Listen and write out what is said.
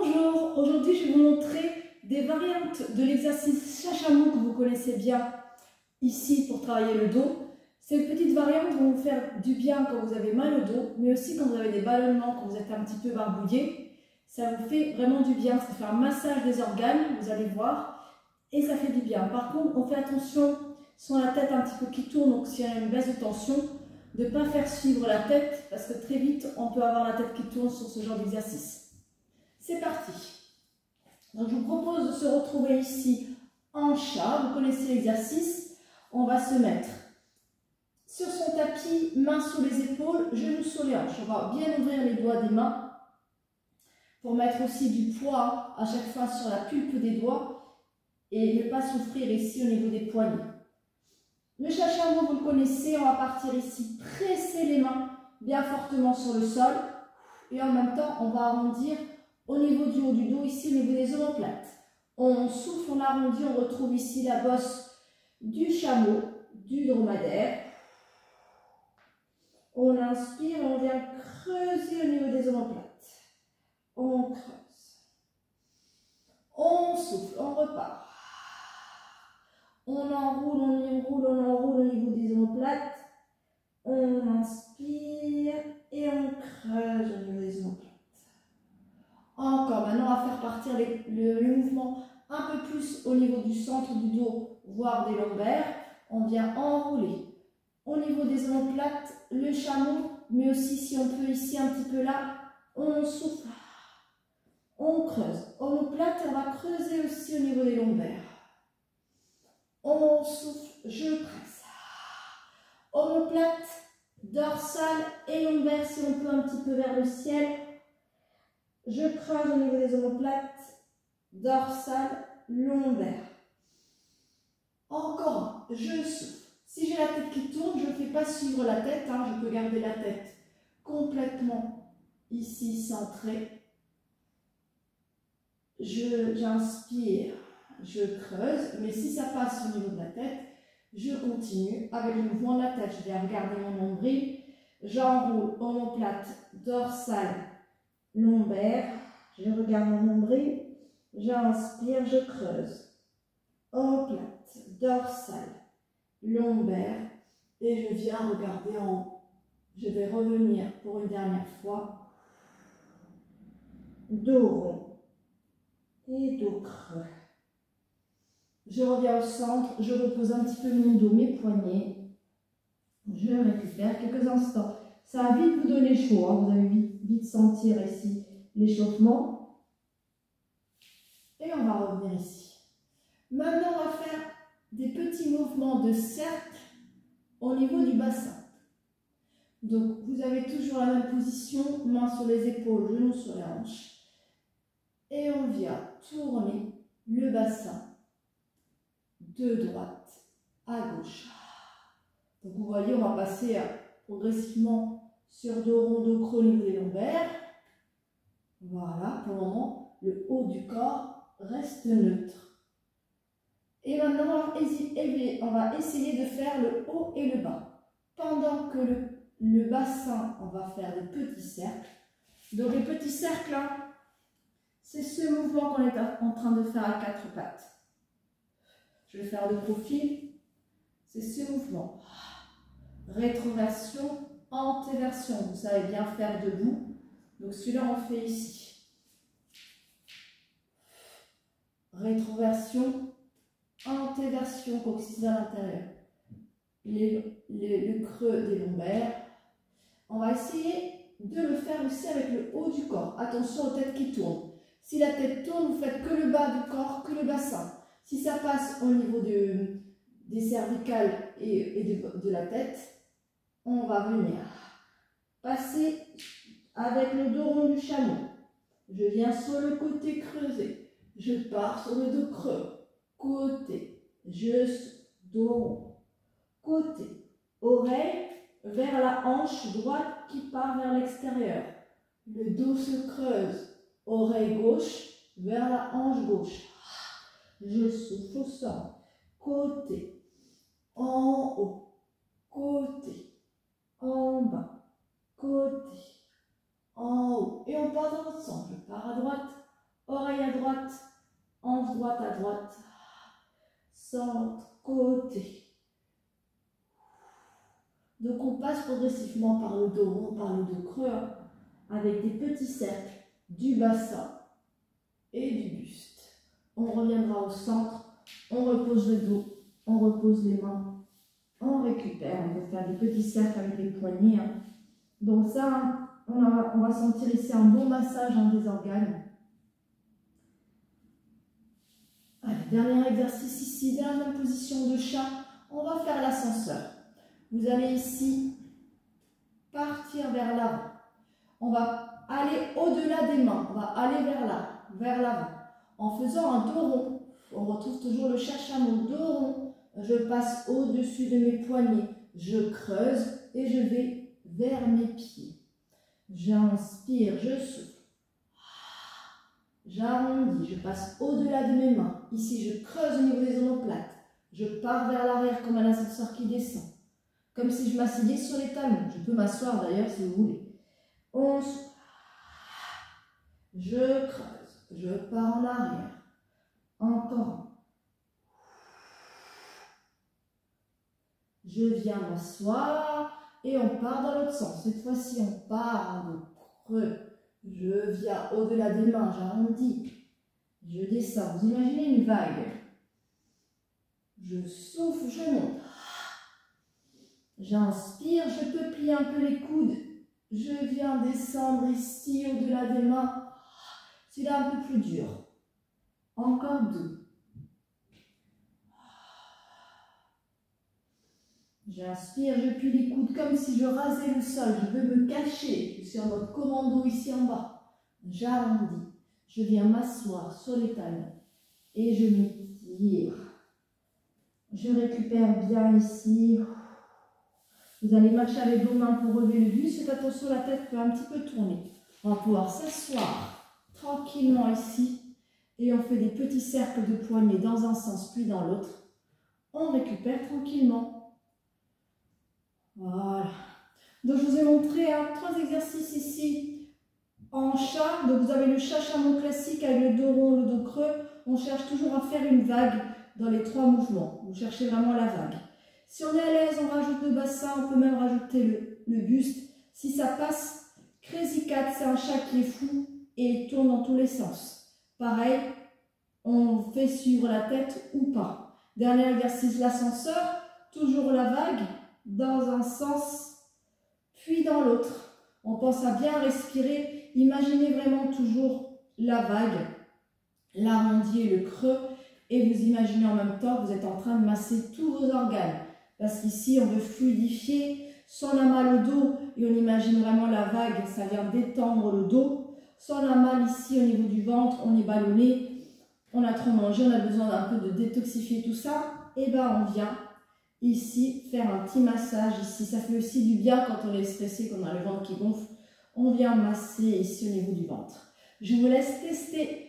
Bonjour, aujourd'hui je vais vous montrer des variantes de l'exercice chachamouk que vous connaissez bien ici pour travailler le dos. Ces petites variantes vont vous faire du bien quand vous avez mal au dos, mais aussi quand vous avez des ballonnements, quand vous êtes un petit peu barbouillé. Ça vous fait vraiment du bien, ça fait un massage des organes, vous allez voir, et ça fait du bien. Par contre, on fait attention, si on a la tête un petit peu qui tourne, donc s'il y a une baisse de tension, de ne pas faire suivre la tête, parce que très vite, on peut avoir la tête qui tourne sur ce genre d'exercice. C'est parti. Donc, je vous propose de se retrouver ici en chat. Vous connaissez l'exercice. On va se mettre sur son tapis, mains sous les épaules, genoux sur les hanches. On va bien ouvrir les doigts des mains pour mettre aussi du poids à chaque fois sur la pulpe des doigts et ne pas souffrir ici au niveau des poignets. Le chachamouk, vous le connaissez. On va partir ici, presser les mains bien fortement sur le sol et en même temps, on va arrondir au niveau du haut du dos, ici au niveau des omoplates. On souffle, on arrondit, on retrouve ici la bosse du chameau, du dromadaire. On inspire, on vient creuser au niveau des omoplates. On creuse. On souffle, on repart. On enroule, on enroule, on enroule au niveau des omoplates. On inspire et on creuse au niveau des omoplates. Encore, maintenant on va faire partir le mouvement un peu plus au niveau du centre du dos, voire des lombaires. On vient enrouler au niveau des omoplates, le chameau, mais aussi si on peut ici un petit peu là, on souffle, on creuse. Omoplate, on va creuser aussi au niveau des lombaires. On souffle, je presse. Omoplate, dorsale et lombaire si on peut un petit peu vers le ciel. Je creuse au niveau des omoplates, dorsale, lombaire. Encore, je souffle. Si j'ai la tête qui tourne, je ne fais pas suivre la tête, je peux garder la tête complètement ici centrée. J'inspire, je creuse, mais si ça passe au niveau de la tête, je continue avec le mouvement de la tête. Je vais regarder mon nombril, j'enroule omoplate, dorsale, lombaire, je regarde mon nombril, j'inspire, je creuse, omoplate, dorsale, lombaire, et je viens regarder en haut. Je vais revenir pour une dernière fois, dos rond et dos creux. Je reviens au centre, je repose un petit peu mon dos, mes poignets, je récupère quelques instants. Ça va vite vous donner chaud, vous allez vite sentir ici l'échauffement. Et on va revenir ici. Maintenant, on va faire des petits mouvements de cercle au niveau du bassin. Donc, vous avez toujours la même position, mains sur les épaules, genoux sur les hanches. Et on vient tourner le bassin de droite à gauche. Donc, vous voyez, on va passer progressivement sur dos rond, dos creux au niveau des lombaires. Voilà, pour le moment, le haut du corps reste neutre. Et maintenant, on va essayer de faire le haut et le bas. Pendant que le bassin, on va faire des petits cercles. Donc les petits cercles, c'est ce mouvement qu'on est en train de faire à quatre pattes. Je vais faire de profil. C'est ce mouvement. Rétroversion, antéversion. Vous savez bien faire debout. Donc celui-là, on le fait ici. Rétroversion, antéversion, coccyx à l'intérieur. Le creux des lombaires. On va essayer de le faire aussi avec le haut du corps. Attention aux têtes qui tournent. Si la tête tourne, vous faites que le bas du corps, que le bassin. Si ça passe au niveau des cervicales et de la tête, on va venir passer avec le dos rond du chameau. Je viens sur le côté creusé. Je pars sur le dos creux. Côté. Dos rond. Côté. Oreille vers la hanche droite qui part vers l'extérieur. Le dos se creuse. Oreille gauche vers la hanche gauche. Je souffle au centre. Côté. En haut. Côté. En bas. Côté. En haut. Et on part dans l'autre sens. Je pars à droite. oreille à droite, hanche droite à droite, centre, côté. Donc on passe progressivement par le dos rond, par le dos creux, avec des petits cercles du bassin et du buste. On reviendra au centre, on repose le dos, on repose les mains, on récupère, on va faire des petits cercles avec les poignets. Donc ça, on va sentir ici un bon massage des organes. Allez, dernier exercice ici, dernière position de chat, on va faire l'ascenseur. Vous allez ici partir vers l'avant. On va aller au-delà des mains, on va aller vers l'avant. En faisant un dos rond, on retrouve toujours le chachamois, dos rond. Je passe au-dessus de mes poignets, je creuse et je vais vers mes pieds. J'inspire, je souffle. J'arrondis, je passe au-delà de mes mains. Ici, je creuse au niveau des omoplates. Je pars vers l'arrière comme un ascenseur qui descend. Comme si je m'asseyais sur les talons. Je peux m'asseoir d'ailleurs si vous voulez. On souffle. Je creuse. Je pars en arrière. Encore. Je viens m'asseoir et on part dans l'autre sens. Cette fois-ci, on part en dos creux. Je viens au-delà des mains, j'arrondis. Je descends. Vous imaginez une vague. Je souffle, je monte. J'inspire, je peux plier un peu les coudes. Je viens descendre ici au-delà des mains. Celui-là un peu plus dur. Encore deux. J'inspire, je plie les coudes comme si je rasais le sol. Je veux me cacher. Je suis en mode commando ici en bas. J'arrondis. Je viens m'asseoir sur les talons. Et je m'étire. Je récupère bien ici. Vous allez marcher avec vos mains pour relever le buste. Faites attention, la tête peut un petit peu tourner. On va pouvoir s'asseoir tranquillement ici. Et on fait des petits cercles de poignets dans un sens puis dans l'autre. On récupère tranquillement. Voilà. Donc je vous ai montré 3 exercices ici en chat. Donc vous avez le chat-chameau classique avec le dos rond, le dos creux. On cherche toujours à faire une vague dans les 3 mouvements. Vous cherchez vraiment la vague. Si on est à l'aise, on rajoute le bassin, on peut même rajouter le buste. Si ça passe, Crazy Cat, c'est un chat qui est fou et il tourne dans tous les sens. Pareil, on fait suivre la tête ou pas. Dernier exercice, l'ascenseur, toujours la vague dans un sens puis dans l'autre. On pense à bien respirer. Imaginez vraiment toujours la vague, l'arrondi et le creux. Et vous imaginez en même temps que vous êtes en train de masser tous vos organes. Parce qu'ici, on veut fluidifier. Soit on a mal au dos et on imagine vraiment la vague, ça vient détendre le dos. Soit on a mal ici au niveau du ventre, on est ballonné, on a trop mangé, on a besoin d'un peu de détoxifier tout ça. Et bien on vient ici faire un petit massage ici. Ça fait aussi du bien quand on est stressé, qu'on a le ventre qui gonfle. On vient masser ici au niveau du ventre. Je vous laisse tester